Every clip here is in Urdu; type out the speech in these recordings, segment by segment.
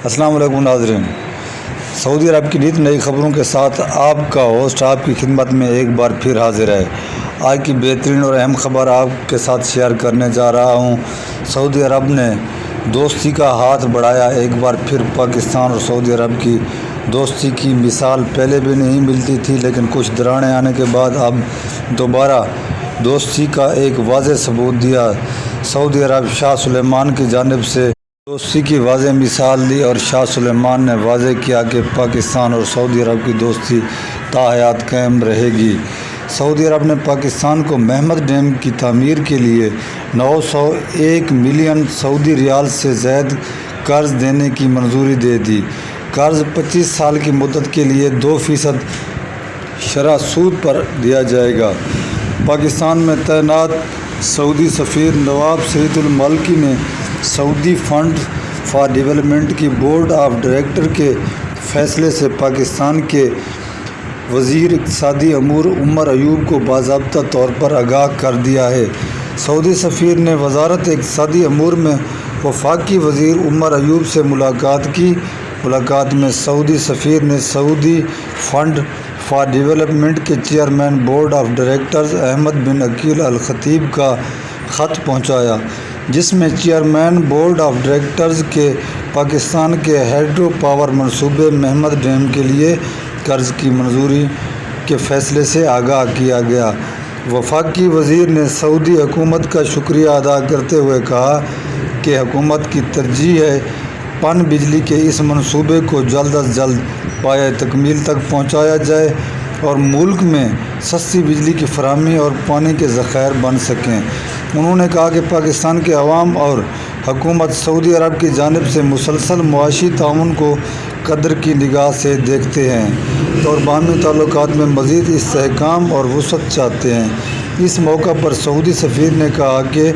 السلام علیکم ناظرین، سعودی عرب کی نئی نئی خبروں کے ساتھ آپ کا ہوسٹ آپ کی خدمت میں ایک بار پھر حاضر ہے۔ آج کی بہترین اور اہم خبر آپ کے ساتھ شیئر کرنے جا رہا ہوں۔ سعودی عرب نے دوستی کا ہاتھ بڑھایا۔ ایک بار پھر پاکستان اور سعودی عرب کی دوستی کی مثال پہلے بھی نہیں ملتی تھی، لیکن کچھ دراڑیں آنے کے بعد اب دوبارہ دوستی کا ایک واضح ثبوت دیا۔ سعودی عرب شاہ سلمان کی جانب سے دوستی کی واضح مثال دی اور شاہ سلمان نے واضح کیا کہ پاکستان اور سعودی عرب کی دوستی تا حیات قائم رہے گی۔ سعودی عرب نے پاکستان کو مہمد ڈیم کی تعمیر کے لیے 901 ملین سعودی ریال سے زائد قرض دینے کی منظوری دے دی۔ قرض 25 سال کی مدت کے لیے 2% شرح سود پر دیا جائے گا۔ پاکستان میں تعینات سعودی سفیر نواب سعید المالکی نے سعودی فنڈ فار ڈیولپمنٹ کی بورڈ آف ڈائریکٹر کے فیصلے سے پاکستان کے وزیر اقتصادی امور عمر ایوب کو باضابطہ طور پر آگاہ کر دیا ہے۔ سعودی سفیر نے وزارت اقتصادی امور میں وفاقی وزیر عمر ایوب سے ملاقات کی۔ ملاقات میں سعودی سفیر نے سعودی فنڈ فار ڈیولپمنٹ کے چیئرمین بورڈ آف ڈائریکٹرز احمد بن عقیل الخطیب کا خط پہنچایا، جس میں چیئرمین بورڈ آف ڈائریکٹرز کے پاکستان کے ہائیڈرو پاور منصوبے مہمد ڈیم کے لیے قرض کی منظوری کے فیصلے سے آگاہ کیا گیا۔ وفاقی وزیر نے سعودی حکومت کا شکریہ ادا کرتے ہوئے کہا کہ حکومت کی ترجیح ہے پن بجلی کے اس منصوبے کو جلد از جلد پایۂ تکمیل تک پہنچایا جائے اور ملک میں سستی بجلی کی فراہمی اور پانی کے ذخائر بن سکیں۔ انہوں نے کہا کہ پاکستان کے عوام اور حکومت سعودی عرب کی جانب سے مسلسل معاشی تعاون کو قدر کی نگاہ سے دیکھتے ہیں اور باہمی تعلقات میں مزید استحکام اور وسعت چاہتے ہیں۔ اس موقع پر سعودی سفیر نے کہا کہ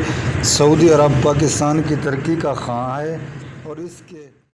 سعودی عرب پاکستان کی ترقی کا خواہاں ہے اور اس کے